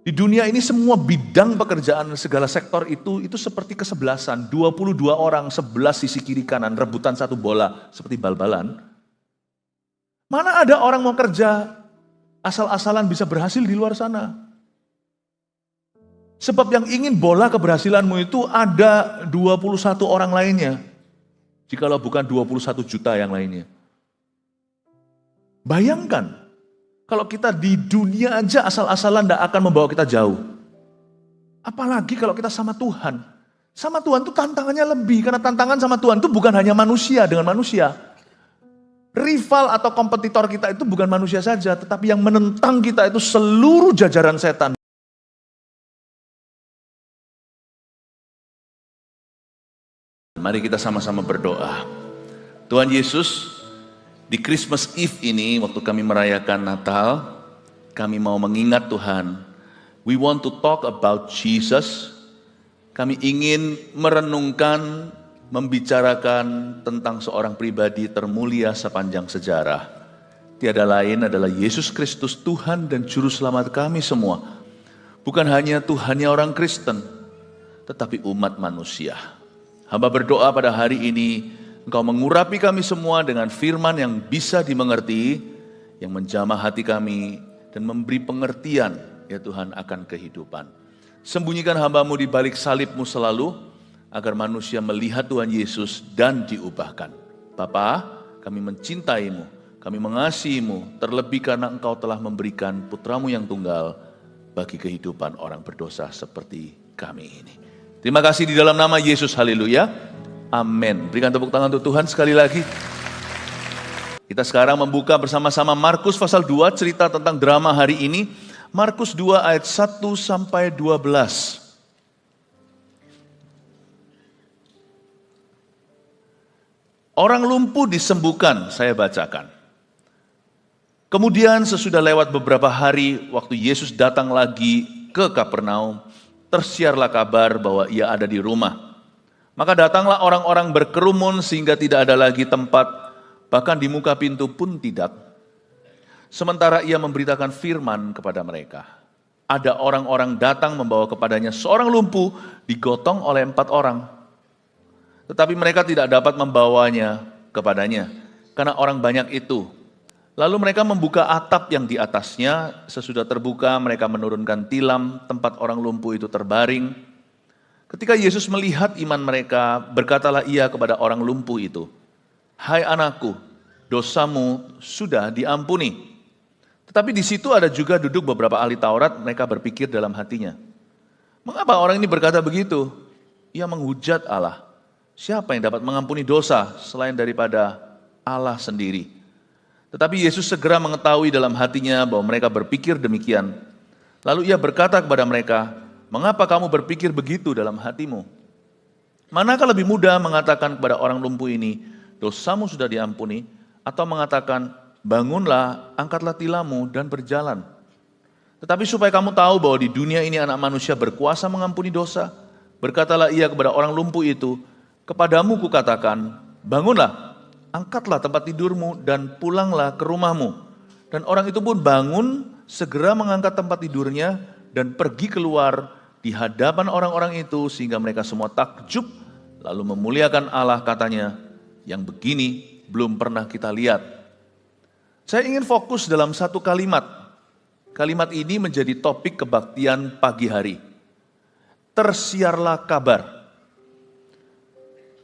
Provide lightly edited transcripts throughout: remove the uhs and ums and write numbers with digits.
Di dunia ini semua bidang pekerjaan segala sektor itu seperti kesebelasan. 22 orang, 11 sisi kiri kanan, rebutan satu bola seperti bal-balan. Mana ada orang mau kerja asal-asalan bisa berhasil di luar sana. Sebab yang ingin bola keberhasilanmu itu ada 21 orang lainnya. Jikalau bukan 21 juta yang lainnya. Bayangkan. Kalau kita di dunia aja asal-asalan tidak akan membawa kita jauh. Apalagi kalau kita sama Tuhan. Sama Tuhan itu tantangannya lebih. Karena tantangan sama Tuhan itu bukan hanya manusia dengan manusia. Rival atau kompetitor kita itu bukan manusia saja. Tetapi yang menentang kita itu seluruh jajaran setan. Mari kita sama-sama berdoa. Tuhan Yesus, di Christmas Eve ini, waktu kami merayakan Natal, kami mau mengingat Tuhan. We want to talk about Jesus. Kami ingin merenungkan, membicarakan tentang seorang pribadi termulia sepanjang sejarah. Tiada lain adalah Yesus Kristus, Tuhan dan Juru Selamat kami semua. Bukan hanya Tuhannya orang Kristen, tetapi umat manusia. Hamba berdoa pada hari ini, Engkau mengurapi kami semua dengan firman yang bisa dimengerti, yang menjamah hati kami dan memberi pengertian, ya Tuhan, akan kehidupan. Sembunyikan hamba-Mu di balik salib-Mu selalu, agar manusia melihat Tuhan Yesus dan diubahkan. Bapa, kami mencintai-Mu, kami mengasihi-Mu, terlebih karena Engkau telah memberikan putra-Mu yang tunggal bagi kehidupan orang berdosa seperti kami ini. Terima kasih di dalam nama Yesus, haleluya. Amin. Berikan tepuk tangan untuk Tuhan sekali lagi. Kita sekarang membuka bersama-sama Markus pasal 2, cerita tentang drama hari ini. Markus 2 ayat 1 sampai 12. Orang lumpuh disembuhkan, saya bacakan. Kemudian sesudah lewat beberapa hari, waktu Yesus datang lagi ke Kapernaum, tersiarlah kabar bahwa ia ada di rumah. Maka datanglah orang-orang berkerumun sehingga tidak ada lagi tempat, bahkan di muka pintu pun tidak. Sementara ia memberitakan firman kepada mereka. Ada orang-orang datang membawa kepadanya seorang lumpuh digotong oleh 4 orang. Tetapi mereka tidak dapat membawanya kepadanya, karena orang banyak itu. Lalu mereka membuka atap yang di atasnya, sesudah terbuka mereka menurunkan tilam tempat orang lumpuh itu terbaring. Ketika Yesus melihat iman mereka, berkatalah ia kepada orang lumpuh itu, "Hai anakku, dosamu sudah diampuni." Tetapi di situ ada juga duduk beberapa ahli Taurat, mereka berpikir dalam hatinya, "Mengapa orang ini berkata begitu? Ia menghujat Allah. Siapa yang dapat mengampuni dosa selain daripada Allah sendiri?" Tetapi Yesus segera mengetahui dalam hatinya bahwa mereka berpikir demikian. Lalu ia berkata kepada mereka, "Mengapa kamu berpikir begitu dalam hatimu? Manakah lebih mudah mengatakan kepada orang lumpuh ini, dosamu sudah diampuni, atau mengatakan, bangunlah, angkatlah tilammu dan berjalan? Tetapi supaya kamu tahu bahwa di dunia ini anak manusia berkuasa mengampuni dosa, berkatalah ia kepada orang lumpuh itu, kepadamu kukatakan, bangunlah, angkatlah tempat tidurmu dan pulanglah ke rumahmu. Dan orang itu pun bangun, segera mengangkat tempat tidurnya, dan pergi keluar di hadapan orang-orang itu sehingga mereka semua takjub, lalu memuliakan Allah, katanya, yang begini belum pernah kita lihat. Saya ingin fokus dalam satu kalimat. Kalimat ini menjadi topik kebaktian pagi hari. Tersiarlah kabar.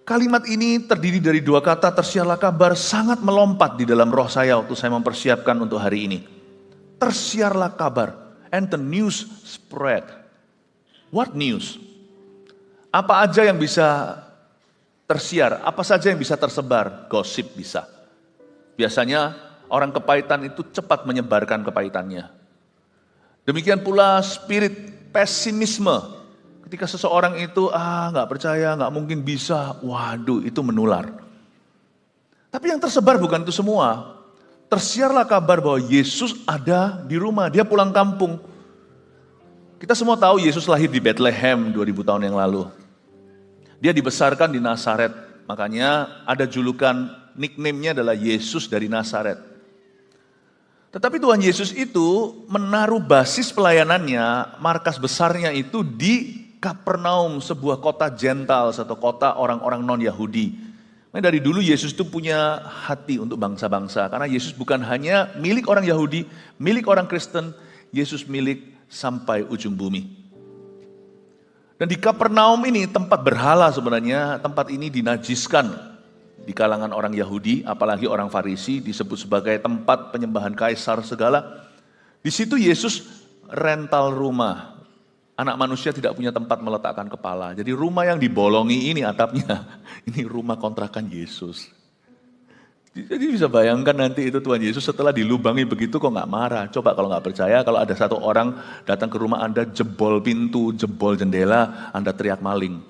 Kalimat ini terdiri dari 2 kata, tersiarlah kabar, sangat melompat di dalam roh saya waktu saya mempersiapkan untuk hari ini. Tersiarlah kabar. And the news spread. What news? Apa aja yang bisa tersiar? Apa saja yang bisa tersebar? Gosip bisa. Biasanya orang kepahitan itu cepat menyebarkan kepahitannya. Demikian pula spirit pesimisme. Ketika seseorang itu nggak percaya, nggak mungkin bisa, waduh itu menular. Tapi yang tersebar bukan itu semua. Tersiarlah kabar bahwa Yesus ada di rumah, dia pulang kampung. Kita semua tahu Yesus lahir di Bethlehem 2000 tahun yang lalu. Dia dibesarkan di Nazaret, makanya ada julukan, nickname-nya adalah Yesus dari Nazaret. Tetapi Tuhan Yesus itu menaruh basis pelayanannya, markas besarnya itu di Kapernaum, sebuah kota Gentiles atau kota orang-orang non-Yahudi. Nah, dari dulu Yesus itu punya hati untuk bangsa-bangsa, karena Yesus bukan hanya milik orang Yahudi, milik orang Kristen, Yesus milik sampai ujung bumi. Dan di Kapernaum ini tempat berhala sebenarnya, tempat ini dinajiskan di kalangan orang Yahudi, apalagi orang Farisi, disebut sebagai tempat penyembahan kaisar segala. Di situ Yesus rental rumah. Anak manusia tidak punya tempat meletakkan kepala. Jadi rumah yang dibolongi ini atapnya, ini rumah kontrakan Yesus. Jadi bisa bayangkan nanti itu Tuhan Yesus setelah dilubangi begitu kok nggak marah. Coba kalau nggak percaya, kalau ada satu orang datang ke rumah Anda, jebol pintu, jebol jendela, Anda teriak maling.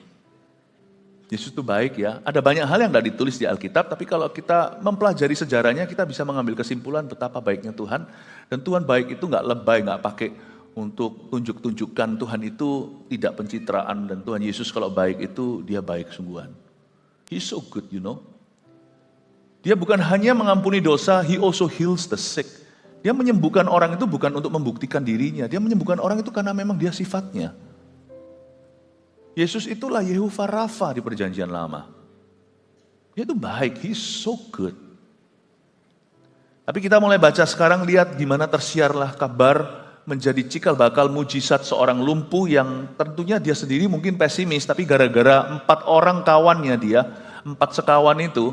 Yesus itu baik ya, ada banyak hal yang nggak ditulis di Alkitab, tapi kalau kita mempelajari sejarahnya, kita bisa mengambil kesimpulan betapa baiknya Tuhan. Dan Tuhan baik itu nggak lebay, nggak pakai untuk tunjuk-tunjukkan. Tuhan itu tidak pencitraan, dan Tuhan Yesus kalau baik itu, dia baik sungguhan. He's so good, you know. Dia bukan hanya mengampuni dosa, he also heals the sick. Dia menyembuhkan orang itu bukan untuk membuktikan dirinya, dia menyembuhkan orang itu karena memang dia sifatnya. Yesus itulah Yehovah Rafa di perjanjian lama. Dia itu baik, he's so good. Tapi kita mulai baca sekarang, lihat gimana tersiarlah kabar menjadi cikal bakal mujizat seorang lumpuh yang tentunya dia sendiri mungkin pesimis, tapi gara-gara 4 orang kawannya dia, 4 sekawan itu,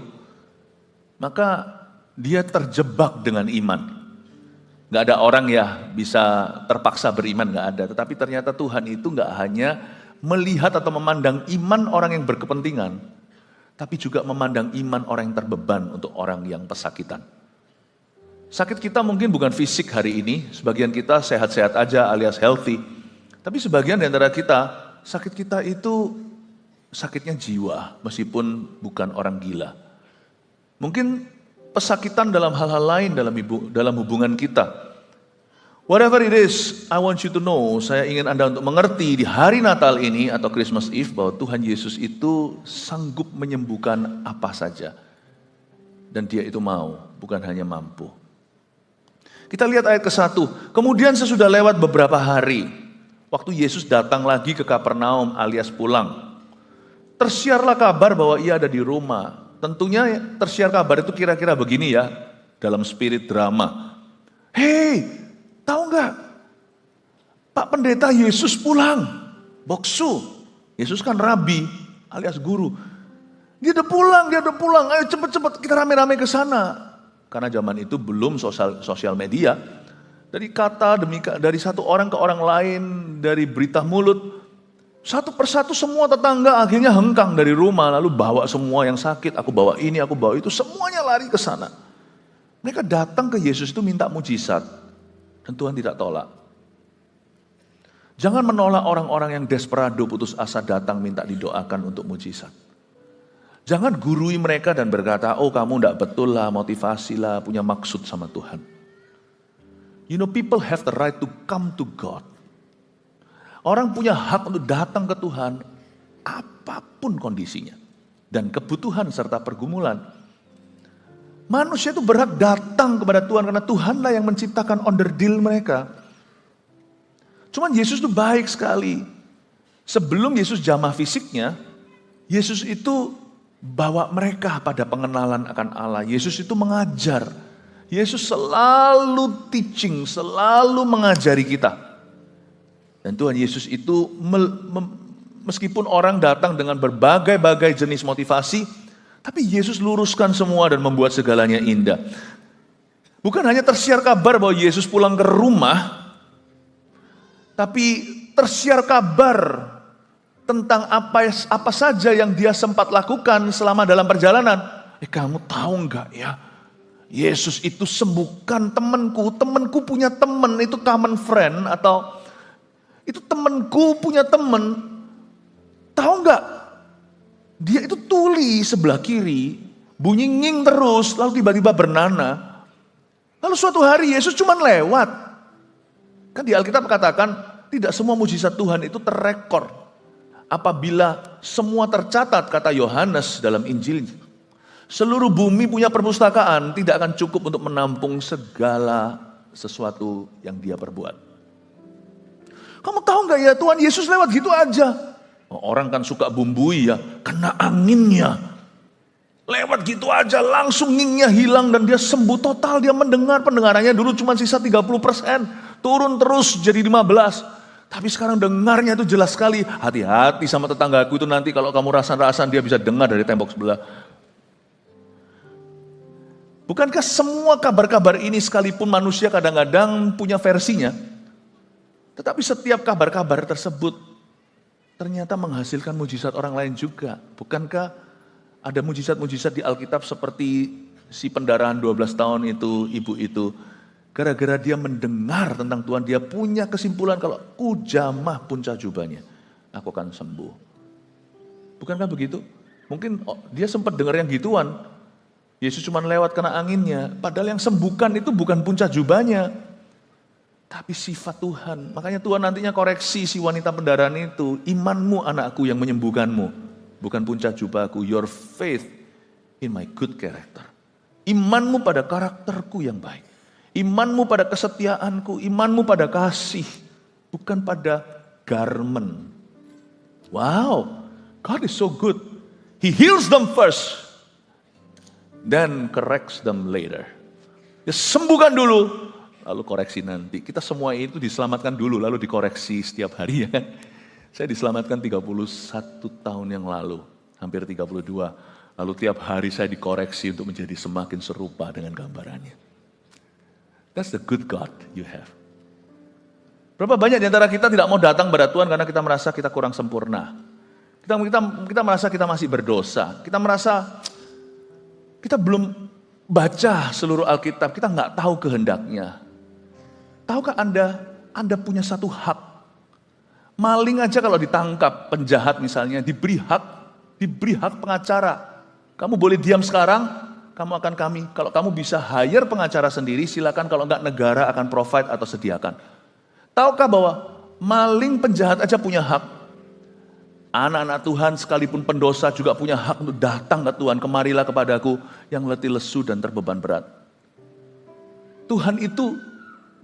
maka dia terjebak dengan iman. Gak ada orang ya bisa terpaksa beriman, gak ada. Tetapi ternyata Tuhan itu gak hanya melihat atau memandang iman orang yang berkepentingan, tapi juga memandang iman orang yang terbeban untuk orang yang pesakitan. Sakit kita mungkin bukan fisik hari ini, sebagian kita sehat-sehat aja alias healthy. Tapi sebagian di antara kita, sakit kita itu sakitnya jiwa, meskipun bukan orang gila. Mungkin pesakitan dalam hal-hal lain dalam hubungan kita. Whatever it is, I want you to know, saya ingin Anda untuk mengerti di hari Natal ini atau Christmas Eve bahwa Tuhan Yesus itu sanggup menyembuhkan apa saja. Dan dia itu mau, bukan hanya mampu. Kita lihat ayat ke-1. Kemudian sesudah lewat beberapa hari, waktu Yesus datang lagi ke Kapernaum alias pulang, tersiarlah kabar bahwa ia ada di rumah. Tentunya tersiar kabar itu kira-kira begini ya, dalam spirit drama. Hey, tahu nggak? Pak Pendeta Yesus pulang. Boksu. Yesus kan rabi alias guru. Dia udah pulang. Ayo cepet-cepet kita rame-rame ke sana. Karena zaman itu belum sosial media. Dari kata dari satu orang ke orang lain, dari berita mulut, satu persatu semua tetangga akhirnya hengkang dari rumah, lalu bawa semua yang sakit, aku bawa ini, aku bawa itu, semuanya lari ke sana. Mereka datang ke Yesus itu minta mujizat. Dan Tuhan tidak tolak. Jangan menolak orang-orang yang desperado putus asa datang minta didoakan untuk mujizat. Jangan gurui mereka dan berkata, oh kamu tidak betul lah, motivasi lah, punya maksud sama Tuhan. You know, people have the right to come to God. Orang punya hak untuk datang ke Tuhan, apapun kondisinya. Dan kebutuhan serta pergumulan. Manusia itu berhak datang kepada Tuhan karena Tuhanlah yang menciptakan onderdil mereka. Cuman Yesus itu baik sekali. Sebelum Yesus jamah fisiknya, Yesus itu bawa mereka pada pengenalan akan Allah. Yesus itu mengajar. Yesus selalu teaching, selalu mengajari kita. Dan Tuhan Yesus itu meskipun orang datang dengan berbagai-bagai jenis motivasi, tapi Yesus luruskan semua dan membuat segalanya indah. Bukan hanya tersiar kabar bahwa Yesus pulang ke rumah, tapi tersiar kabar tentang apa saja yang dia sempat lakukan selama dalam perjalanan. Kamu tahu enggak ya? Yesus itu sembuhkan temanku punya teman, itu common friend atau itu temanku punya teman. Tahu enggak? Dia itu tuli sebelah kiri, bunyi nging terus, lalu tiba-tiba bernanah. Lalu suatu hari Yesus cuma lewat. Kan di Alkitab katakan tidak semua mujizat Tuhan itu terrekor. Apabila semua tercatat, kata Yohanes dalam Injil, seluruh bumi punya perpustakaan, tidak akan cukup untuk menampung segala sesuatu yang dia perbuat. Kamu tahu nggak ya, Tuhan Yesus lewat gitu aja. Orang kan suka bumbui ya, kena anginnya. Lewat gitu aja langsung ngingnya hilang dan dia sembuh total. Dia mendengar, pendengarannya dulu cuma sisa 30%. Turun terus jadi 15. Tapi sekarang dengarnya itu jelas sekali. Hati-hati sama tetanggaku itu nanti kalau kamu rasan-rasan dia bisa dengar dari tembok sebelah. Bukankah semua kabar-kabar ini sekalipun manusia kadang-kadang punya versinya. Tetapi setiap kabar-kabar tersebut ternyata menghasilkan mujizat orang lain juga. Bukankah ada mujizat-mujizat di Alkitab seperti si pendarahan 12 tahun itu, ibu itu. Gara-gara dia mendengar tentang Tuhan, dia punya kesimpulan kalau ku jamah punca jubahnya, aku akan sembuh. Bukankah begitu? Mungkin dia sempat dengar yang gituan. Yesus cuma lewat kena anginnya. Padahal yang sembuhkan itu bukan punca jubahnya, tapi sifat Tuhan. Makanya Tuhan nantinya koreksi si wanita pendarahan itu. Imanmu anakku yang menyembuhkanmu, bukan punca jubahku. Your faith in my good character. Imanmu pada karakterku yang baik. Imanmu pada kesetiaanku, imanmu pada kasih, bukan pada garment. Wow, God is so good. He heals them first, then corrects them later. Dia sembuhkan dulu, lalu koreksi nanti. Kita semua itu diselamatkan dulu, lalu dikoreksi setiap hari ya kan. Saya diselamatkan 31 tahun yang lalu, hampir 32. Lalu tiap hari saya dikoreksi untuk menjadi semakin serupa dengan gambarannya. That's the good God you have. Berapa banyak di antara kita tidak mau datang pada Tuhan karena kita merasa kita kurang sempurna. Kita merasa kita masih berdosa. Kita merasa kita belum baca seluruh Alkitab. Kita nggak tahu kehendaknya. Tahukah Anda punya satu hak. Maling aja kalau ditangkap, penjahat misalnya, diberi hak pengacara. Kamu boleh diam sekarang, kalau kamu bisa hire pengacara sendiri, silakan, kalau enggak negara akan provide atau sediakan. Tahukah bahwa maling penjahat aja punya hak? Anak-anak Tuhan sekalipun pendosa juga punya hak untuk datang ke Tuhan. Kemarilah kepadaku yang letih lesu dan terbeban berat. Tuhan itu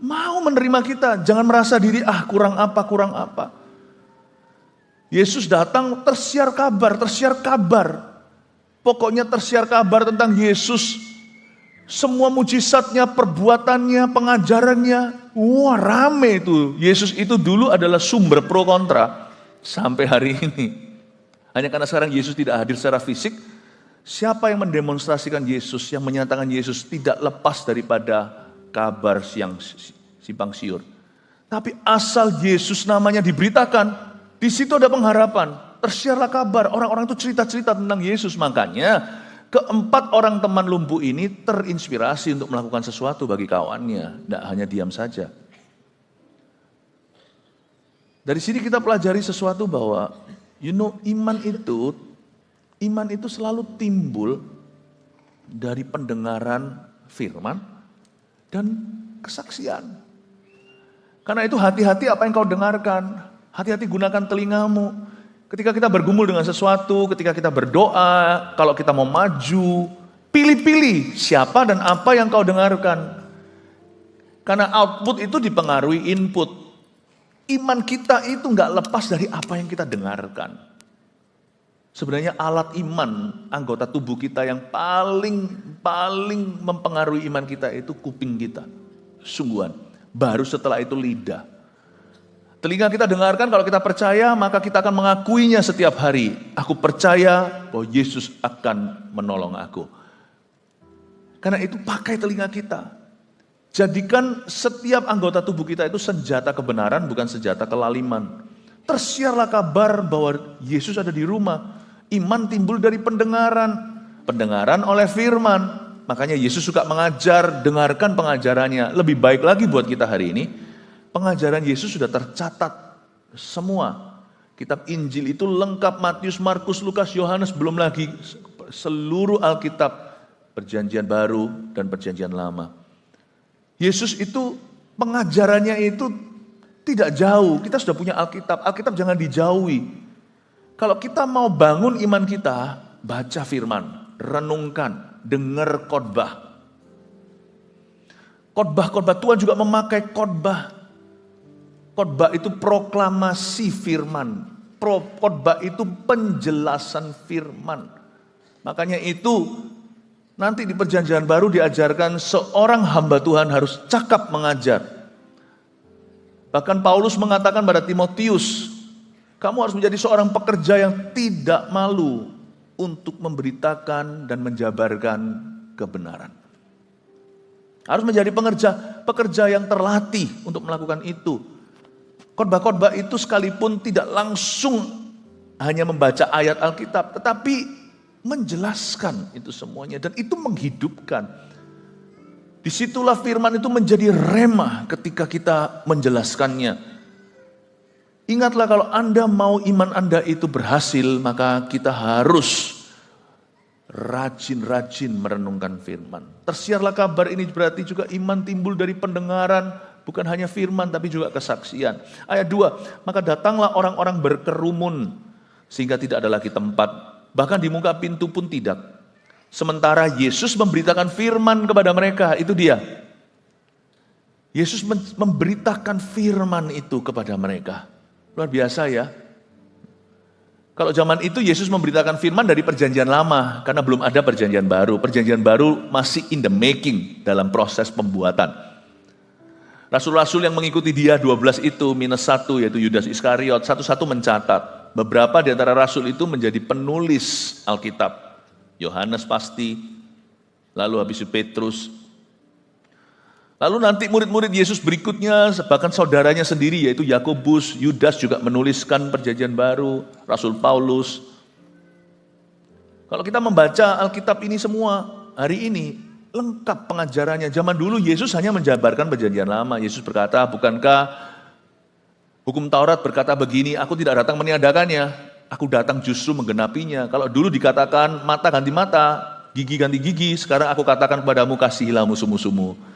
mau menerima kita. Jangan merasa diri, kurang apa. Yesus datang tersiar kabar. Pokoknya tersiar kabar tentang Yesus. Semua mujizatnya, perbuatannya, pengajarannya. Wah, rame itu. Yesus itu dulu adalah sumber pro kontra. Sampai hari ini. Hanya karena sekarang Yesus tidak hadir secara fisik. Siapa yang mendemonstrasikan Yesus, yang menyatakan Yesus tidak lepas daripada kabar yang simpang siur. Tapi asal Yesus namanya diberitakan, di situ ada pengharapan. Tersiarlah kabar, orang-orang itu cerita-cerita tentang Yesus. Makanya keempat orang teman lumpuh ini terinspirasi untuk melakukan sesuatu bagi kawannya. Tidak hanya diam saja. Dari sini kita pelajari sesuatu bahwa iman itu selalu timbul dari pendengaran firman dan kesaksian. Karena itu hati-hati apa yang kau dengarkan. Hati-hati gunakan telingamu. Ketika kita bergumul dengan sesuatu, ketika kita berdoa, kalau kita mau maju, pilih-pilih siapa dan apa yang kau dengarkan. Karena output itu dipengaruhi input. Iman kita itu nggak lepas dari apa yang kita dengarkan. Sebenarnya alat iman, anggota tubuh kita yang paling mempengaruhi iman kita itu kuping kita. Sungguhan. Baru setelah itu lidah. Telinga kita dengarkan, kalau kita percaya, maka kita akan mengakuinya setiap hari. Aku percaya bahwa Yesus akan menolong aku. Karena itu pakai telinga kita. Jadikan setiap anggota tubuh kita itu senjata kebenaran, bukan senjata kelaliman. Tersiarlah kabar bahwa Yesus ada di rumah. Iman timbul dari pendengaran. Pendengaran oleh firman. Makanya Yesus suka mengajar, dengarkan pengajarannya. Lebih baik lagi buat kita hari ini. Pengajaran Yesus sudah tercatat semua. Kitab Injil itu lengkap, Matius, Markus, Lukas, Yohanes, belum lagi seluruh Alkitab, Perjanjian Baru dan Perjanjian Lama. Yesus itu pengajarannya itu tidak jauh. Kita sudah punya Alkitab. Alkitab jangan dijauhi. Kalau kita mau bangun iman kita, baca firman, renungkan, dengar khotbah. Khotbah-khotbah Tuhan juga memakai khotbah. Khotbah itu proklamasi firman. Khotbah itu penjelasan firman. Makanya itu nanti di Perjanjian Baru diajarkan seorang hamba Tuhan harus cakap mengajar. Bahkan Paulus mengatakan pada Timotius, kamu harus menjadi seorang pekerja yang tidak malu untuk memberitakan dan menjabarkan kebenaran. Harus menjadi pekerja yang terlatih untuk melakukan itu. Khotbah-khotbah itu sekalipun tidak langsung hanya membaca ayat Alkitab, tetapi menjelaskan itu semuanya dan itu menghidupkan. Disitulah firman itu menjadi rema ketika kita menjelaskannya. Ingatlah kalau Anda mau iman Anda itu berhasil, maka kita harus rajin-rajin merenungkan firman. Tersiarlah kabar ini berarti juga iman timbul dari pendengaran, bukan hanya firman tapi juga kesaksian. Ayat 2, maka datanglah orang-orang berkerumun sehingga tidak ada lagi tempat, bahkan di muka pintu pun tidak. Sementara Yesus memberitakan firman kepada mereka, itu dia. Yesus memberitakan firman itu kepada mereka. Luar biasa ya. Kalau zaman itu Yesus memberitakan firman dari perjanjian lama, karena belum ada perjanjian baru. Perjanjian baru masih in the making, dalam proses pembuatan. Rasul-rasul yang mengikuti dia 12 itu minus 1, yaitu Yudas Iskariot, satu-satu mencatat. Beberapa di antara rasul itu menjadi penulis Alkitab. Yohanes pasti, lalu habis itu Petrus. Lalu nanti murid-murid Yesus berikutnya, bahkan saudaranya sendiri yaitu Yakobus, Yudas juga menuliskan perjanjian baru, Rasul Paulus. Kalau kita membaca Alkitab ini semua hari ini, lengkap pengajarannya. Zaman dulu Yesus hanya menjabarkan perjanjian lama. Yesus berkata, bukankah hukum Taurat berkata begini, aku tidak datang meniadakannya, aku datang justru menggenapinya. Kalau dulu dikatakan mata ganti mata, gigi ganti gigi, sekarang aku katakan kepadamu kasihilah musuh-musuhmu.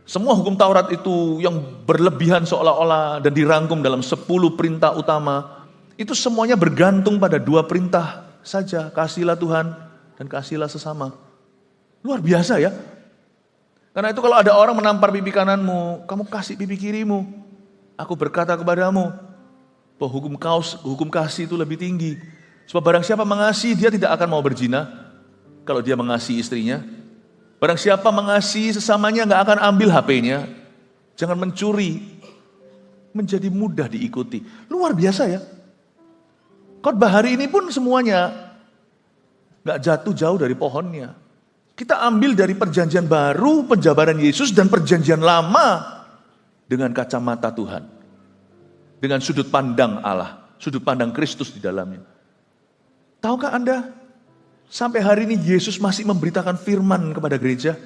Semua hukum Taurat itu yang berlebihan seolah-olah dan dirangkum dalam 10 perintah utama, itu semuanya bergantung pada 2 perintah saja, kasihilah Tuhan dan kasihilah sesama. Luar biasa ya. Karena itu kalau ada orang menampar pipi kananmu, kamu kasih pipi kirimu. Aku berkata kepadamu, bahwa hukum kasih itu lebih tinggi. Sebab barang siapa mengasihi, dia tidak akan mau berzina kalau dia mengasihi istrinya. Barang siapa mengasihi sesamanya nggak akan ambil HP-nya. Jangan mencuri. Menjadi mudah diikuti. Luar biasa ya. Khotbah hari ini pun semuanya nggak jatuh jauh dari pohonnya. Kita ambil dari perjanjian baru, penjabaran Yesus dan perjanjian lama dengan kacamata Tuhan. Dengan sudut pandang Allah, sudut pandang Kristus di dalamnya. Tahukah Anda, sampai hari ini Yesus masih memberitakan firman kepada gereja.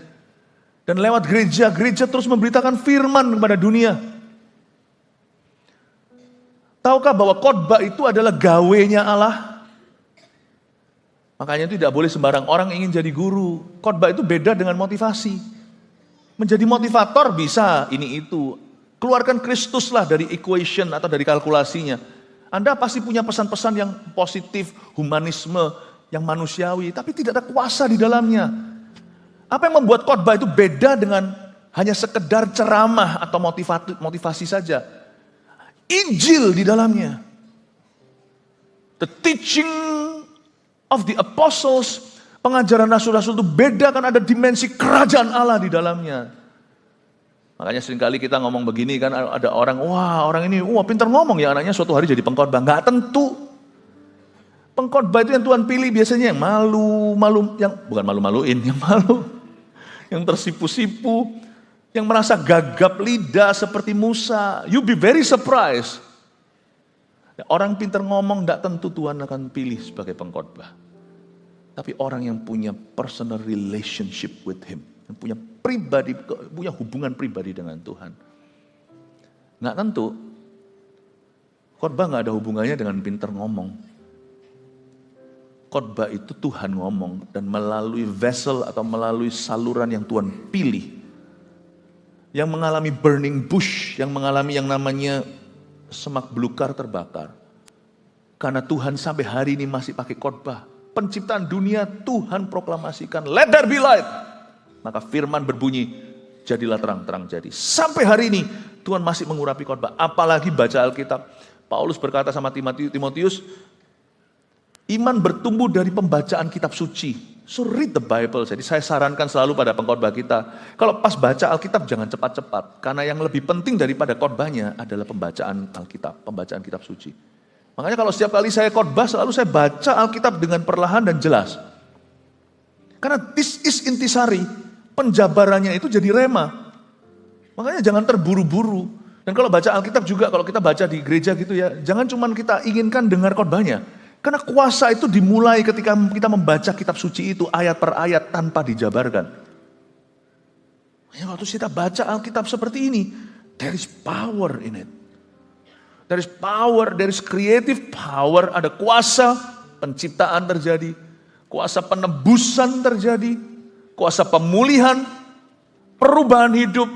Dan lewat gereja, gereja terus memberitakan firman kepada dunia. Tahukah bahwa khotbah itu adalah gawenya Allah? Makanya tidak boleh sembarang orang ingin jadi guru. Khotbah itu beda dengan motivasi. Menjadi motivator bisa, ini itu. Keluarkan Kristuslah dari equation atau dari kalkulasinya. Anda pasti punya pesan-pesan yang positif, humanisme, yang manusiawi, tapi tidak ada kuasa di dalamnya. Apa yang membuat khotbah itu beda dengan hanya sekedar ceramah atau motivasi saja? Injil di dalamnya. The teaching of the apostles, pengajaran rasul-rasul itu beda, kan ada dimensi kerajaan Allah di dalamnya. Makanya seringkali kita ngomong begini kan, ada orang, wah orang ini, wah pintar ngomong ya anaknya suatu hari jadi pengkhotbah. Enggak tentu. Pengkhotbah itu yang Tuhan pilih biasanya yang malu, yang bukan malu-maluin, yang malu, yang tersipu-sipu, yang merasa gagap lidah seperti Musa. You be very surprised. Orang pintar ngomong enggak tentu Tuhan akan pilih sebagai pengkhotbah. Tapi orang yang punya personal relationship with Him, yang punya hubungan pribadi dengan Tuhan. Nggak tentu. Khotbah nggak ada hubungannya dengan pintar ngomong. Khotbah itu Tuhan ngomong dan melalui vessel atau melalui saluran yang Tuhan pilih. Yang mengalami burning bush, yang mengalami yang namanya semak belukar terbakar. Karena Tuhan sampai hari ini masih pakai khotbah. Penciptaan dunia Tuhan proklamasikan, let there be light. Maka firman berbunyi, jadilah terang, terang jadi. Sampai hari ini Tuhan masih mengurapi khotbah, apalagi baca Alkitab. Paulus berkata sama Timotius, iman bertumbuh dari pembacaan kitab suci. So read the Bible. Jadi saya sarankan selalu pada pengkhotbah kita, kalau pas baca Alkitab jangan cepat-cepat, karena yang lebih penting daripada khotbahnya adalah pembacaan Alkitab, pembacaan kitab suci. Makanya kalau setiap kali saya khotbah selalu saya baca Alkitab dengan perlahan dan jelas. Karena this is intisari, penjabarannya itu jadi rema. Makanya jangan terburu-buru. Dan kalau baca Alkitab juga, kalau kita baca di gereja gitu ya, jangan cuma kita inginkan dengar khotbahnya. Karena kuasa itu dimulai ketika kita membaca kitab suci itu ayat per ayat tanpa dijabarkan. Ya, waktu kita baca Alkitab seperti ini, there is power in it. There is power, there is creative power, ada kuasa penciptaan terjadi, kuasa penebusan terjadi, kuasa pemulihan, perubahan hidup,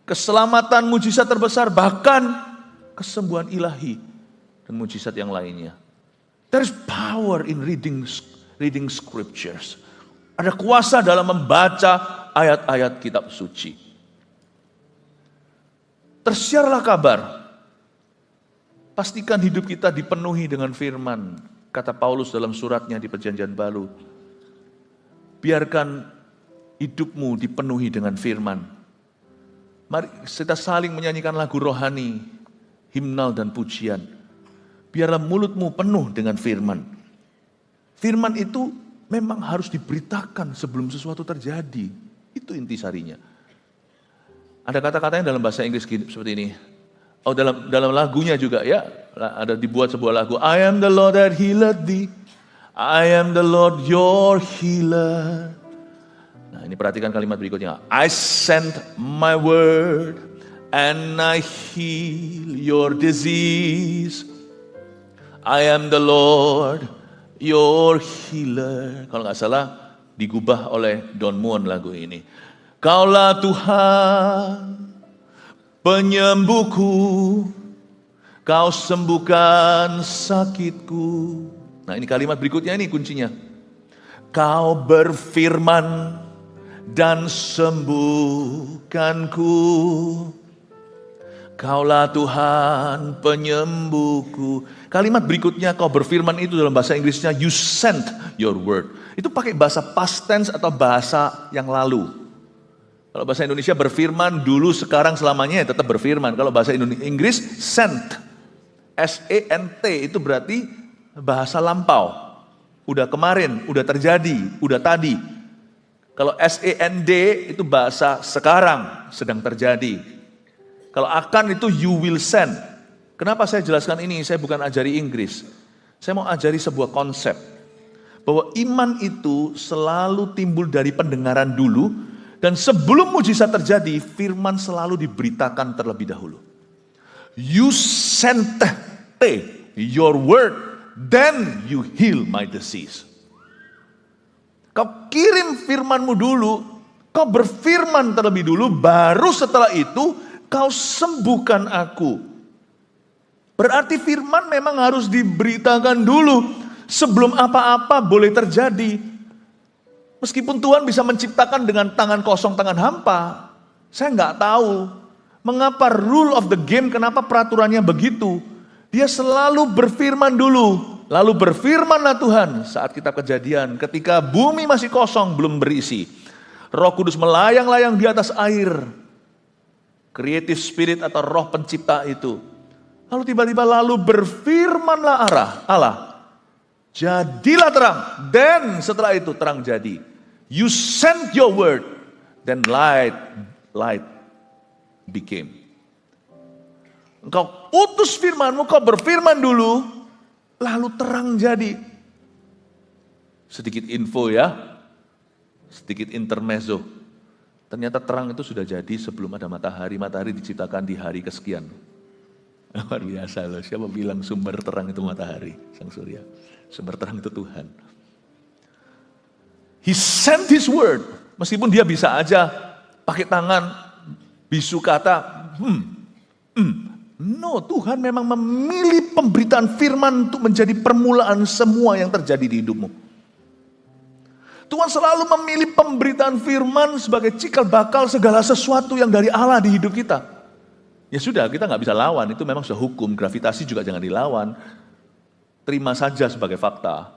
keselamatan, mujizat terbesar, bahkan kesembuhan ilahi dan mujizat yang lainnya. There is power in reading scriptures. Ada kuasa dalam membaca ayat-ayat kitab suci. Tersiarlah kabar. Pastikan hidup kita dipenuhi dengan firman. Kata Paulus dalam suratnya di Perjanjian Baru. Biarkan hidupmu dipenuhi dengan firman. Mari kita saling menyanyikan lagu rohani, himnal dan pujian. Biarlah mulutmu penuh dengan firman. Firman itu memang harus diberitakan sebelum sesuatu terjadi. Itu intisarinya. Ada kata-katanya dalam bahasa Inggris seperti ini. Oh, dalam lagunya juga ya, ada dibuat sebuah lagu. I am the Lord that healeth thee. I am the Lord your healer. Nah, ini perhatikan kalimat berikutnya. I sent my word and I heal your disease. I am the Lord, your healer. Kalau nggak salah, digubah oleh Don Moen lagu ini. Kaulah Tuhan, penyembuhku, kau sembuhkan sakitku. Nah ini kalimat berikutnya ini kuncinya. Kau berfirman dan sembuhkanku. Kaulah Tuhan penyembuhku. Kalimat berikutnya kau berfirman itu dalam bahasa Inggrisnya you sent your word. Itu pakai bahasa past tense atau bahasa yang lalu. Kalau bahasa Indonesia berfirman dulu, sekarang, selamanya ya tetap berfirman. Kalau bahasa Inggris sent, S-E-N-T itu berarti bahasa lampau. Udah kemarin, udah terjadi, udah tadi. Kalau S-E-N-D itu bahasa sekarang, sedang terjadi. Kalau akan itu you will send. Kenapa saya jelaskan ini? Saya bukan ajari Inggris. Saya mau ajari sebuah konsep. Bahwa iman itu selalu timbul dari pendengaran dulu. Dan sebelum mujizat terjadi, firman selalu diberitakan terlebih dahulu. You sent your word, then you heal my disease. Kau kirim firmanmu dulu, kau berfirman terlebih dulu, baru setelah itu kau sembuhkan aku. Berarti firman memang harus diberitakan dulu sebelum apa-apa boleh terjadi. Meskipun Tuhan bisa menciptakan dengan tangan kosong, tangan hampa, saya nggak tahu mengapa rule of the game, kenapa peraturannya begitu. Dia selalu berfirman dulu, lalu berfirmanlah Tuhan saat kitab Kejadian, ketika bumi masih kosong, belum berisi. Roh Kudus melayang-layang di atas air. Creative spirit atau roh pencipta itu. Lalu tiba-tiba berfirmanlah Allah. Jadilah terang. Dan setelah itu terang jadi. You sent your word. Then light became. Engkau utus firmanmu, kau berfirman dulu. Lalu terang jadi. Sedikit info ya. Sedikit intermezzo. Ternyata terang itu sudah jadi sebelum ada matahari. Matahari diciptakan di hari kesekian. Luar biasa loh. Siapa bilang sumber terang itu matahari, sang surya. Sumber terang itu Tuhan. He sent his word. Meskipun dia bisa aja pakai tangan, bisu kata, No, Tuhan memang memilih pemberitaan firman untuk menjadi permulaan semua yang terjadi di hidupmu. Tuhan selalu memilih pemberitaan firman sebagai cikal bakal segala sesuatu yang dari Allah di hidup kita. Ya sudah, kita nggak bisa lawan, itu memang sudah hukum, gravitasi juga jangan dilawan. Terima saja sebagai fakta.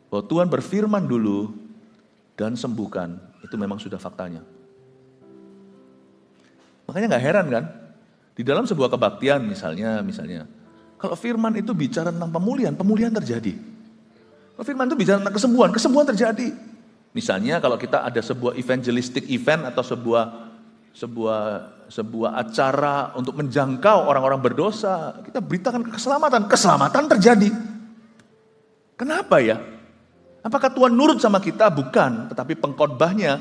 Bahwa Tuhan berfirman dulu dan sembuhkan, itu memang sudah faktanya. Makanya nggak heran kan, di dalam sebuah kebaktian misalnya, kalau firman itu bicara tentang pemulihan terjadi. Kalau firman itu bicara tentang kesembuhan terjadi. Misalnya kalau kita ada sebuah evangelistic event atau sebuah acara untuk menjangkau orang-orang berdosa, kita beritakan keselamatan terjadi. Kenapa ya? Apakah Tuhan nurut sama kita? Bukan, tetapi pengkhotbahnya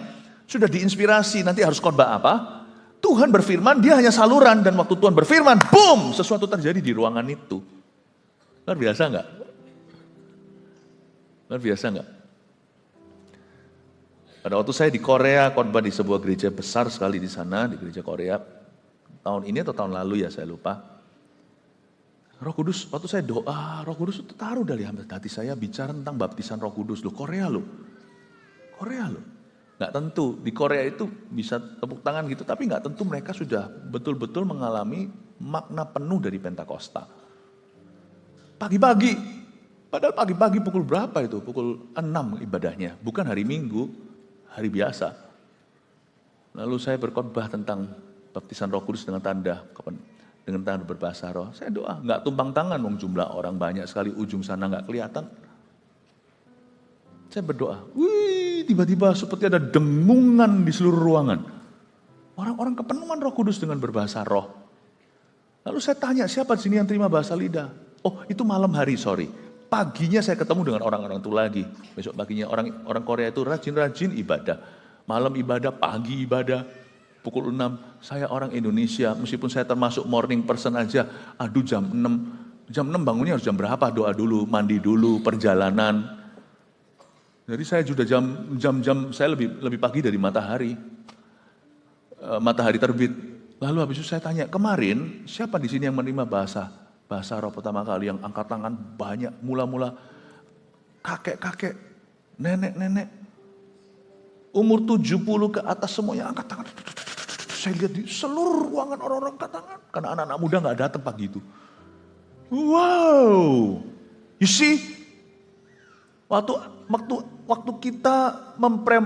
sudah diinspirasi, nanti harus khotbah apa? Tuhan berfirman, dia hanya saluran, dan waktu Tuhan berfirman, boom, sesuatu terjadi di ruangan itu. Luar biasa enggak? Luar biasa enggak? Pada waktu saya di Korea, khotbah di sebuah gereja besar sekali di sana, di gereja Korea. Tahun ini atau tahun lalu ya, saya lupa. Roh Kudus, waktu saya doa, Roh Kudus itu taruh dari hati saya bicara tentang baptisan Roh Kudus. Korea loh. Nggak tentu, di Korea itu bisa tepuk tangan gitu, tapi nggak tentu mereka sudah betul-betul mengalami makna penuh dari Pentakosta. Pagi-pagi, padahal pagi-pagi pukul berapa itu? Pukul 6 ibadahnya, bukan hari Minggu, hari biasa. Lalu saya berkhotbah tentang baptisan Roh Kudus dengan tanda berbahasa roh. Saya doa, nggak tumpang tangan, jumlah orang banyak sekali, ujung sana nggak kelihatan. Saya berdoa, tiba-tiba seperti ada dengungan di seluruh ruangan. Orang-orang kepenuhan Roh Kudus dengan berbahasa roh. Lalu saya tanya, siapa di sini yang terima bahasa lidah? Oh, itu malam hari, sorry. Paginya saya ketemu dengan orang-orang itu lagi. Besok paginya orang Korea itu rajin-rajin ibadah. Malam ibadah, pagi ibadah, pukul 6. Saya orang Indonesia, meskipun saya termasuk morning person aja, jam 6. Jam 6 bangunnya harus jam berapa? Doa dulu, mandi dulu, perjalanan. Jadi saya sudah jam saya lebih pagi dari matahari terbit. Lalu habis itu saya tanya, kemarin siapa di sini yang menerima bahasa roh pertama kali, yang angkat tangan banyak, mula-mula kakek-kakek, nenek-nenek, umur 70 ke atas semuanya angkat tangan. Saya lihat di seluruh ruangan orang-orang angkat tangan, karena anak-anak muda nggak datang pagi itu. Wow, you see, waktu kita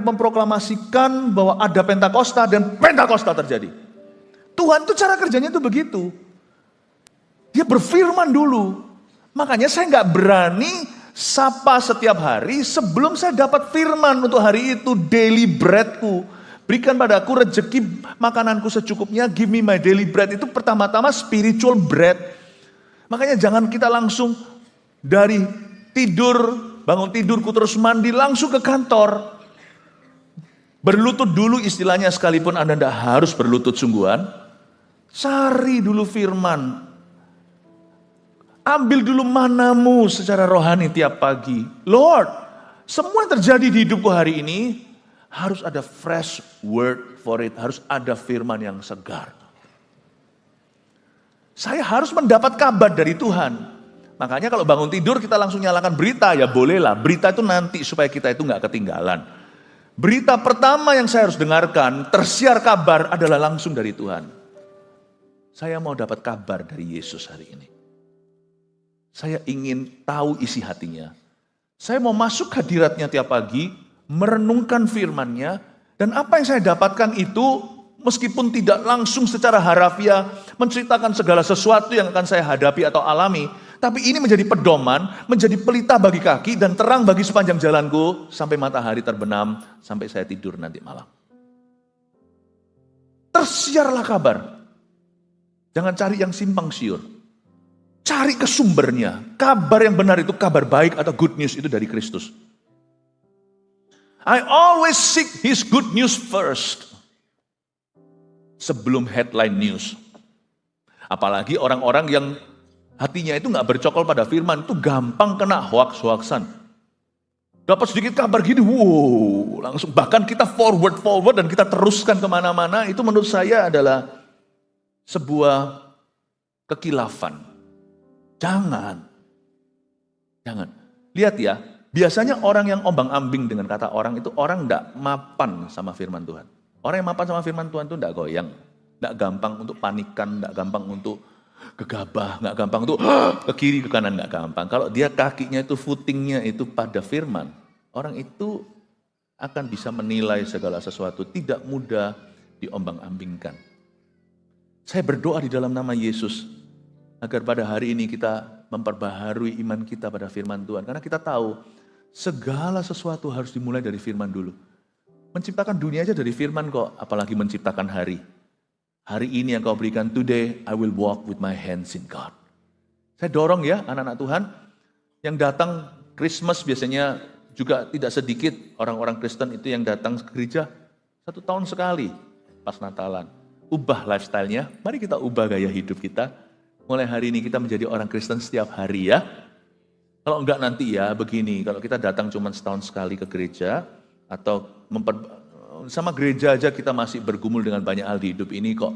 memproklamasikan bahwa ada Pentakosta dan Pentakosta terjadi. Tuhan tuh cara kerjanya tuh begitu. Dia berfirman dulu. Makanya saya nggak berani sapa setiap hari sebelum saya dapat firman untuk hari itu, daily breadku. Berikan padaku rezeki makananku secukupnya, give me my daily bread. Itu pertama-tama spiritual bread. Makanya jangan kita langsung dari bangun tidurku terus mandi langsung ke kantor. Berlutut dulu istilahnya, sekalipun Anda tidak harus berlutut sungguhan. Cari dulu firman. Ambil dulu manamu secara rohani tiap pagi. Lord, semua yang terjadi di hidupku hari ini harus ada fresh word for it. Harus ada firman yang segar. Saya harus mendapat kabar dari Tuhan. Makanya kalau bangun tidur kita langsung nyalakan berita, ya bolehlah. Berita itu nanti supaya kita itu nggak ketinggalan. Berita pertama yang saya harus dengarkan, tersiar kabar adalah langsung dari Tuhan. Saya mau dapat kabar dari Yesus hari ini. Saya ingin tahu isi hatinya. Saya mau masuk hadiratnya tiap pagi, merenungkan firman-Nya, dan apa yang saya dapatkan itu meskipun tidak langsung secara harafiah menceritakan segala sesuatu yang akan saya hadapi atau alami, tapi ini menjadi pedoman, menjadi pelita bagi kaki dan terang bagi sepanjang jalanku sampai matahari terbenam, sampai saya tidur nanti malam. Tersiarlah kabar. Jangan cari yang simpang siur. Cari ke sumbernya. Kabar yang benar itu kabar baik atau good news itu dari Kristus. I always seek His good news first. Sebelum headline news. Apalagi orang-orang yang hatinya itu gak bercokol pada firman, itu gampang kena hoaks-hoaksan. Dapat sedikit kabar gini, wow, langsung bahkan kita forward dan kita teruskan kemana-mana. Itu menurut saya adalah sebuah kekilafan. Jangan. Lihat ya, Biasanya orang yang ombang-ambing dengan kata orang itu orang tidak mapan sama firman Tuhan. Orang yang mapan sama firman Tuhan itu tidak goyang. Tidak gampang untuk panikan, tidak gampang untuk gegabah, tidak gampang untuk ke kiri, ke kanan, tidak gampang. Kalau dia kakinya itu, footingnya itu pada firman, orang itu akan bisa menilai segala sesuatu, tidak mudah diombang-ambingkan. Saya berdoa di dalam nama Yesus, agar pada hari ini kita memperbaharui iman kita pada firman Tuhan. Karena kita tahu, segala sesuatu harus dimulai dari firman dulu. Menciptakan dunia aja dari firman kok, apalagi menciptakan hari. Hari ini yang kau berikan, today I will walk with my hands in God. Saya dorong ya anak-anak Tuhan, yang datang Christmas biasanya juga tidak sedikit orang-orang Kristen itu yang datang ke gereja 1 tahun sekali pas Natalan. Ubah lifestyle-nya, mari kita ubah gaya hidup kita. Mulai hari ini kita menjadi orang Kristen setiap hari ya. Kalau enggak nanti ya begini, kalau kita datang cuma setahun sekali ke gereja, atau sama gereja aja kita masih bergumul dengan banyak hal di hidup ini kok.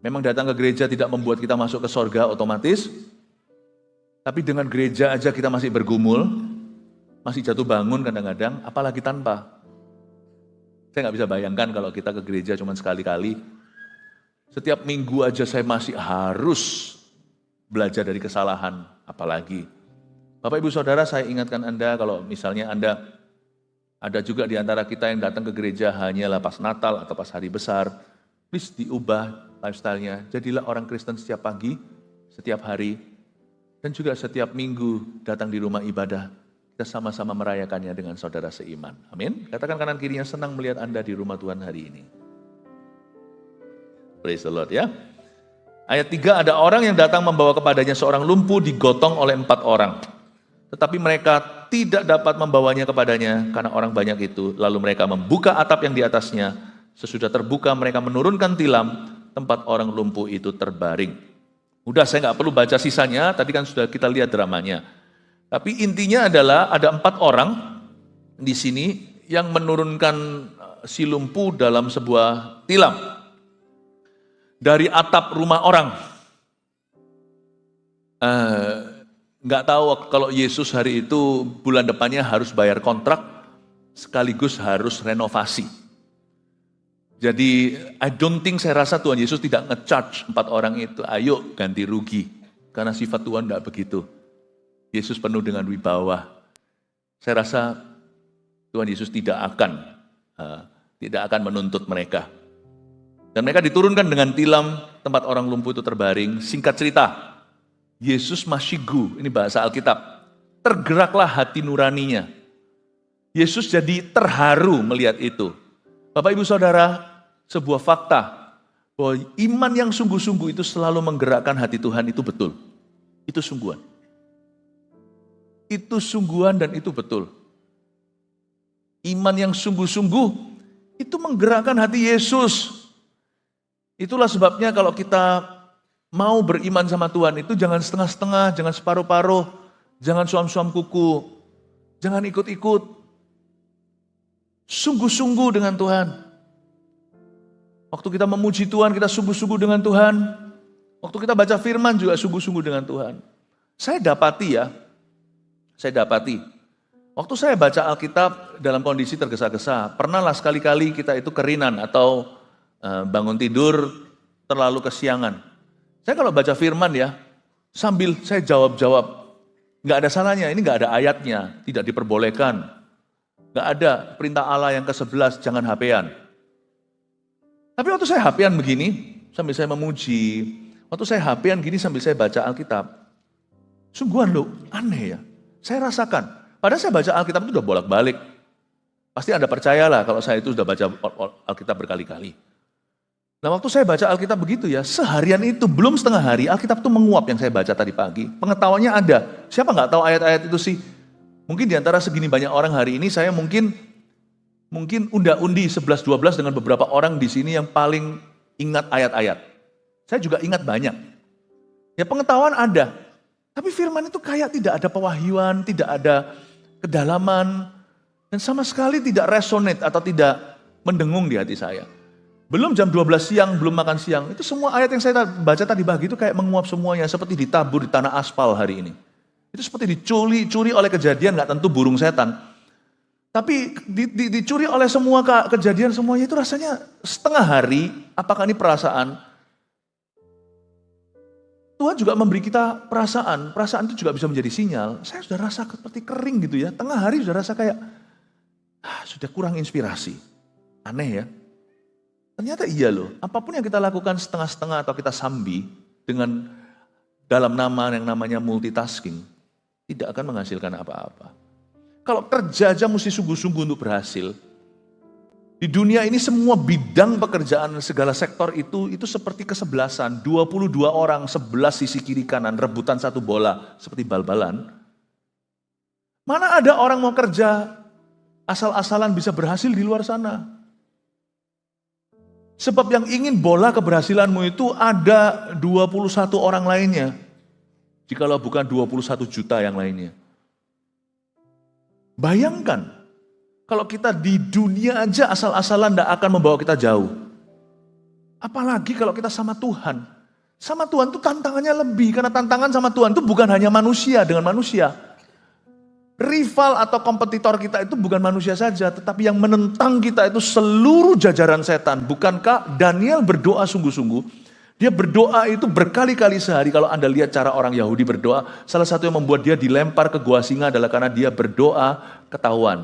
Memang datang ke gereja tidak membuat kita masuk ke sorga otomatis, tapi dengan gereja aja kita masih bergumul, masih jatuh bangun kadang-kadang, apalagi tanpa. Saya nggak bisa bayangkan kalau kita ke gereja cuma sekali-kali. Setiap minggu aja saya masih harus belajar dari kesalahan, apalagi. Bapak Ibu Saudara, saya ingatkan Anda kalau misalnya Anda ada juga di antara kita yang datang ke gereja hanyalah pas Natal atau pas hari besar, please diubah lifestyle-nya. Jadilah orang Kristen setiap pagi, setiap hari, dan juga setiap minggu datang di rumah ibadah. Kita sama-sama merayakannya dengan saudara seiman. Amin. Katakan kanan kirinya, senang melihat Anda di rumah Tuhan hari ini. Praise the Lord ya. Ayat 3, ada orang yang datang membawa kepadanya seorang lumpuh digotong oleh 4 orang. Tetapi mereka tidak dapat membawanya kepadanya karena orang banyak itu. Lalu mereka membuka atap yang di atasnya. Sesudah terbuka mereka menurunkan tilam, tempat orang lumpuh itu terbaring. Udah, saya nggak perlu baca sisanya, tadi kan sudah kita lihat dramanya. Tapi intinya adalah ada 4 orang di sini yang menurunkan si lumpuh dalam sebuah tilam dari atap rumah orang. Nggak tahu kalau Yesus hari itu bulan depannya harus bayar kontrak sekaligus harus renovasi. Jadi I don't think, saya rasa Tuhan Yesus tidak nge-charge 4 orang itu, ayo ganti rugi. Karena sifat Tuhan tidak begitu. Yesus penuh dengan wibawa. Saya rasa Tuhan Yesus tidak akan menuntut mereka. Dan mereka diturunkan dengan tilam tempat orang lumpuh itu terbaring. Singkat cerita, Yesus masyigu, ini bahasa Alkitab, tergeraklah hati nuraninya. Yesus jadi terharu melihat itu. Bapak Ibu Saudara, sebuah fakta bahwa iman yang sungguh-sungguh itu selalu menggerakkan hati Tuhan itu betul. Itu sungguhan. Itu sungguhan dan itu betul. Iman yang sungguh-sungguh itu menggerakkan hati Yesus. Itulah sebabnya kalau kita mau beriman sama Tuhan itu jangan setengah-setengah, jangan separuh-paruh, jangan suam-suam kuku, jangan ikut-ikut. Sungguh-sungguh dengan Tuhan. Waktu kita memuji Tuhan, kita sungguh-sungguh dengan Tuhan. Waktu kita baca firman juga sungguh-sungguh dengan Tuhan. Saya dapati, waktu saya baca Alkitab dalam kondisi tergesa-gesa, pernahlah sekali-kali kita itu kerinan atau bangun tidur terlalu kesiangan. Saya kalau baca firman ya, sambil saya jawab-jawab, nggak ada salahnya, ini nggak ada ayatnya, tidak diperbolehkan. Nggak ada perintah Allah yang ke-11, jangan HP-an. Tapi waktu saya HP-an begini, sambil saya memuji, waktu saya HP-an gini sambil saya baca Alkitab, sungguhan loh, aneh ya. Saya rasakan, padahal saya baca Alkitab itu udah bolak-balik. Pasti Anda percayalah kalau saya itu sudah baca Alkitab berkali-kali. Nah waktu saya baca Alkitab begitu ya, seharian itu, belum setengah hari, Alkitab itu menguap yang saya baca tadi pagi. Pengetahuannya ada, siapa nggak tahu ayat-ayat itu sih? Mungkin di antara segini banyak orang hari ini, saya mungkin undi 11-12 dengan beberapa orang di sini yang paling ingat ayat-ayat. Saya juga ingat banyak. Ya pengetahuan ada, tapi firman itu kayak tidak ada pewahyuan, tidak ada kedalaman, dan sama sekali tidak resonate atau tidak mendengung di hati saya. Belum jam 12 siang, belum makan siang, itu semua ayat yang saya baca tadi pagi itu kayak menguap semuanya, seperti ditabur di tanah aspal hari ini. Itu seperti dicuri oleh kejadian, nggak tentu burung setan. Tapi dicuri oleh semua kejadian semuanya itu rasanya setengah hari. Apakah ini perasaan? Tuhan juga memberi kita perasaan. Perasaan itu juga bisa menjadi sinyal. Saya sudah rasa seperti kering gitu ya. Tengah hari sudah rasa kayak sudah kurang inspirasi. Aneh ya. Ternyata iya loh. Apapun yang kita lakukan setengah-setengah atau kita sambi dengan dalam nama yang namanya multitasking, tidak akan menghasilkan apa-apa. Kalau kerja aja mesti sungguh-sungguh untuk berhasil. Di dunia ini semua bidang pekerjaan segala sektor itu seperti kesebelasan. 22 orang, 11 sisi kiri kanan, rebutan satu bola seperti bal-balan. Mana ada orang mau kerja asal-asalan bisa berhasil di luar sana. Sebab yang ingin bola keberhasilanmu itu ada 21 orang lainnya. Jikalau bukan 21 juta yang lainnya. Bayangkan, kalau kita di dunia aja asal-asalan tidak akan membawa kita jauh. Apalagi kalau kita sama Tuhan. Sama Tuhan itu tantangannya lebih, karena tantangan sama Tuhan itu bukan hanya manusia dengan manusia. Rival atau kompetitor kita itu bukan manusia saja, tetapi yang menentang kita itu seluruh jajaran setan. Bukankah Daniel berdoa sungguh-sungguh? Dia berdoa itu berkali-kali sehari. Kalau Anda lihat cara orang Yahudi berdoa, salah satu yang membuat dia dilempar ke gua singa adalah karena dia berdoa ketahuan.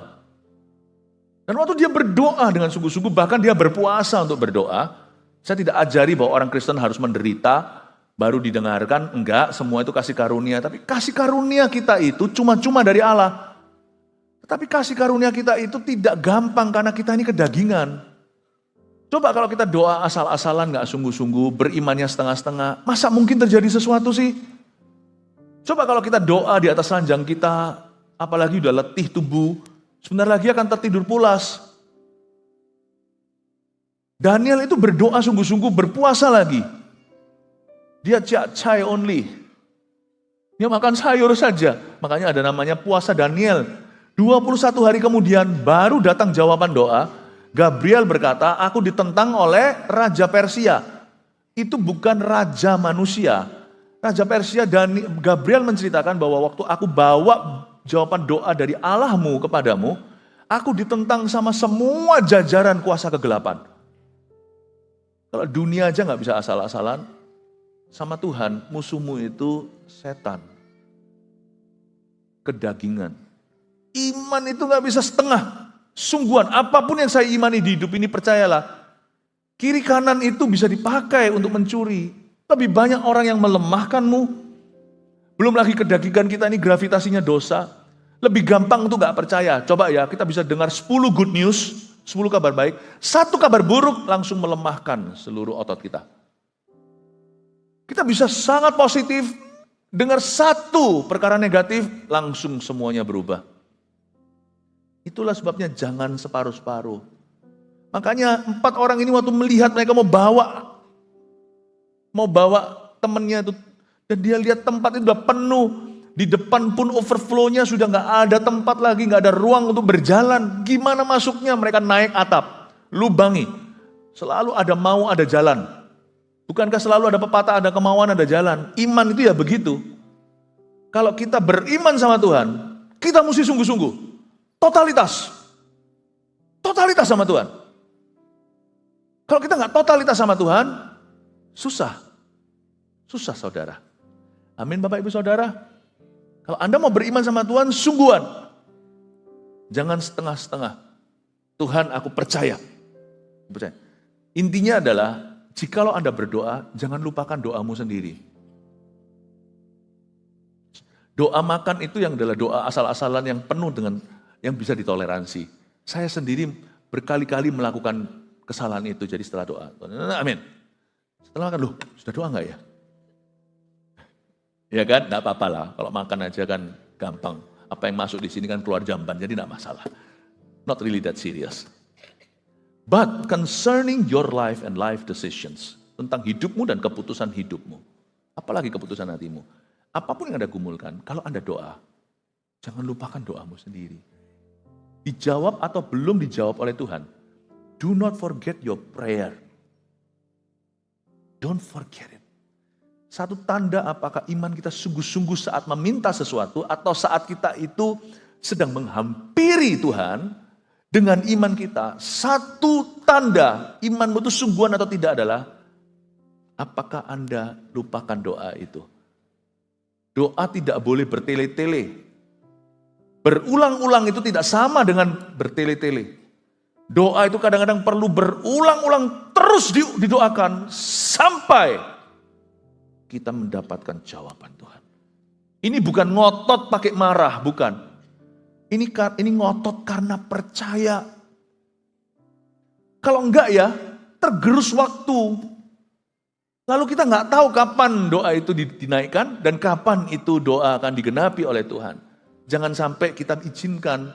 Dan waktu dia berdoa dengan sungguh-sungguh, bahkan dia berpuasa untuk berdoa. Saya tidak ajari bahwa orang Kristen harus menderita, baru didengarkan. Enggak, semua itu kasih karunia. Tapi kasih karunia kita itu cuma-cuma dari Allah. Tetapi kasih karunia kita itu tidak gampang karena kita ini kedagingan. Coba kalau kita doa asal-asalan, gak sungguh-sungguh, berimannya setengah-setengah, masa mungkin terjadi sesuatu sih? Coba kalau kita doa di atas ranjang kita, apalagi udah letih tubuh, sebentar lagi akan tertidur pulas. Daniel itu berdoa sungguh-sungguh, berpuasa lagi. Dia cai only. Dia makan sayur saja. Makanya ada namanya puasa Daniel. 21 hari kemudian baru datang jawaban doa. Gabriel berkata, aku ditentang oleh Raja Persia. Itu bukan raja manusia. Raja Persia dan Gabriel menceritakan bahwa waktu aku bawa jawaban doa dari Allahmu kepadamu, aku ditentang sama semua jajaran kuasa kegelapan. Kalau dunia aja gak bisa asal-asalan, sama Tuhan musuhmu itu setan. Kedagingan. Iman itu gak bisa setengah. Sungguhan, apapun yang saya imani di hidup ini, percayalah, kiri kanan itu bisa dipakai untuk mencuri. Lebih banyak orang yang melemahkanmu. Belum lagi kedagingan kita ini gravitasinya dosa. Lebih gampang untuk gak percaya. Coba ya, kita bisa dengar 10 good news, 10 kabar baik. Satu kabar buruk langsung melemahkan seluruh otot kita. Kita bisa sangat positif, dengar satu perkara negatif, langsung semuanya berubah. Itulah sebabnya jangan separuh-separuh. Makanya 4 orang ini waktu melihat mereka mau bawa temannya itu, dan dia lihat tempat itu sudah penuh, di depan pun overflow-nya sudah nggak ada tempat lagi, nggak ada ruang untuk berjalan. Gimana masuknya? Mereka naik atap, lubangi. Selalu ada mau, ada jalan. Bukankah selalu ada pepatah, ada kemauan, ada jalan? Iman itu ya begitu. Kalau kita beriman sama Tuhan, kita mesti sungguh-sungguh. Totalitas sama Tuhan. Kalau kita nggak totalitas sama Tuhan, susah saudara. Amin Bapak Ibu Saudara. Kalau Anda mau beriman sama Tuhan, sungguhan. Jangan setengah-setengah. Tuhan aku percaya. Intinya adalah, jikalau Anda berdoa, jangan lupakan doamu sendiri. Doa makan itu yang adalah doa asal-asalan yang penuh dengan yang bisa ditoleransi. Saya sendiri berkali-kali melakukan kesalahan itu, jadi setelah doa. Amin. Setelah makan, sudah doa enggak ya? Ya kan, enggak apa-apa lah. Kalau makan aja kan gampang. Apa yang masuk di sini kan keluar jamban, jadi enggak masalah. Not really that serious. But concerning your life and life decisions, tentang hidupmu dan keputusan hidupmu, apalagi keputusan hatimu, apapun yang Anda gumulkan, kalau Anda doa, jangan lupakan doamu sendiri. Dijawab atau belum dijawab oleh Tuhan, do not forget your prayer. Don't forget it. Satu tanda apakah iman kita sungguh-sungguh saat meminta sesuatu atau saat kita itu sedang menghampiri Tuhan dengan iman kita. Satu tanda imanmu itu sungguhan atau tidak adalah apakah Anda lupakan doa itu. Doa tidak boleh bertele-tele. Berulang-ulang itu tidak sama dengan bertele-tele. Doa itu kadang-kadang perlu berulang-ulang terus didoakan sampai kita mendapatkan jawaban Tuhan. Ini bukan ngotot pakai marah, bukan. Ini ngotot karena percaya. Kalau enggak ya, tergerus waktu. Lalu kita nggak tahu kapan doa itu dinaikkan dan kapan itu doa akan digenapi oleh Tuhan. Jangan sampai kita izinkan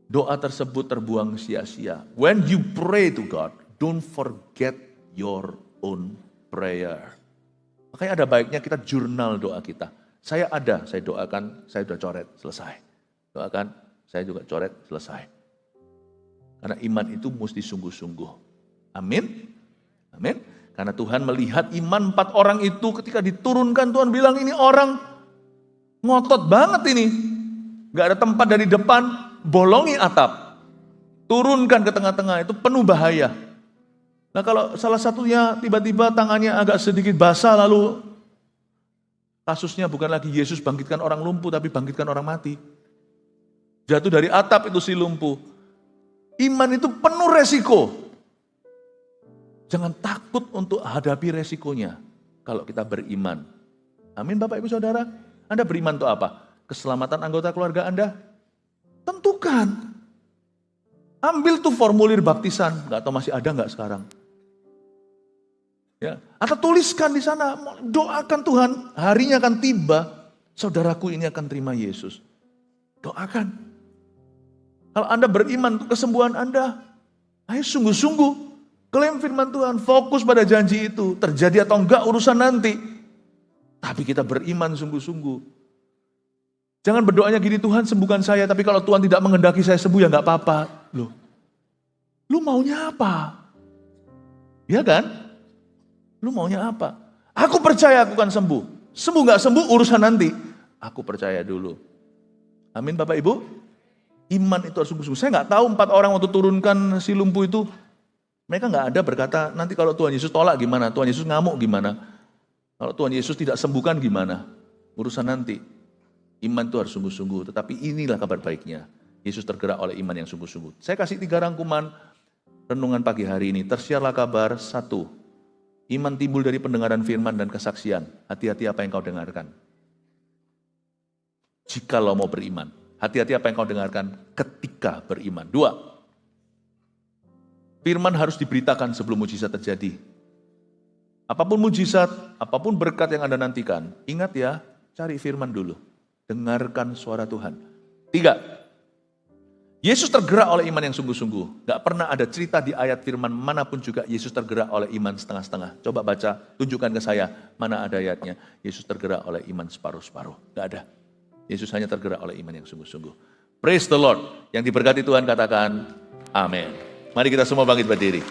doa tersebut terbuang sia-sia. When you pray to God, don't forget your own prayer. Makanya ada baiknya kita jurnal doa kita. Saya doakan, saya sudah coret, selesai. Doakan, saya juga coret, selesai. Karena iman itu mesti sungguh-sungguh. Amin. Amin. Karena Tuhan melihat iman 4 orang itu ketika diturunkan, Tuhan bilang ini orang ngotot banget ini. Gak ada tempat dari depan, bolongi atap. Turunkan ke tengah-tengah, itu penuh bahaya. Nah kalau salah satunya tiba-tiba tangannya agak sedikit basah lalu kasusnya bukan lagi Yesus bangkitkan orang lumpuh tapi bangkitkan orang mati. Jatuh dari atap itu si lumpuh. Iman itu penuh resiko. Jangan takut untuk hadapi resikonya kalau kita beriman. Amin Bapak Ibu Saudara. Anda beriman untuk apa? Keselamatan anggota keluarga Anda? Tentukan. Ambil tuh formulir baptisan. Gak tahu masih ada gak sekarang? Ya, atau tuliskan di sana, doakan Tuhan, harinya akan tiba, saudaraku ini akan terima Yesus. Doakan. Kalau Anda beriman untuk kesembuhan Anda, ayo sungguh-sungguh, klaim firman Tuhan, fokus pada janji itu, terjadi atau enggak urusan nanti. Tapi kita beriman sungguh-sungguh. Jangan berdoanya gini, Tuhan sembuhkan saya, tapi kalau Tuhan tidak menghendaki saya sembuh ya enggak apa-apa. Loh, lu maunya apa? Ya kan? Lu maunya apa? Aku percaya aku akan sembuh. Sembuh gak sembuh urusan nanti. Aku percaya dulu. Amin Bapak Ibu. Iman itu harus sungguh-sungguh. Saya gak tahu 4 orang waktu turunkan si lumpuh itu. Mereka gak ada berkata, nanti kalau Tuhan Yesus tolak gimana? Tuhan Yesus ngamuk gimana? Kalau Tuhan Yesus tidak sembuhkan gimana? Urusan nanti. Iman itu harus sungguh-sungguh. Tetapi inilah kabar baiknya. Yesus tergerak oleh iman yang sungguh-sungguh. Saya kasih 3 rangkuman renungan pagi hari ini. Tersiarlah kabar 1. Iman timbul dari pendengaran firman dan kesaksian. Hati-hati apa yang kau dengarkan. Jika lo mau beriman. Hati-hati apa yang kau dengarkan ketika beriman. 2. Firman harus diberitakan sebelum mujizat terjadi. Apapun mujizat, apapun berkat yang Anda nantikan. Ingat ya, cari firman dulu. Dengarkan suara Tuhan. 3. Yesus tergerak oleh iman yang sungguh-sungguh. Gak pernah ada cerita di ayat firman manapun juga Yesus tergerak oleh iman setengah-setengah. Coba baca, tunjukkan ke saya mana ada ayatnya. Yesus tergerak oleh iman separuh-separuh. Gak ada. Yesus hanya tergerak oleh iman yang sungguh-sungguh. Praise the Lord. Yang diberkati Tuhan katakan, amin. Mari kita semua bangkit berdiri.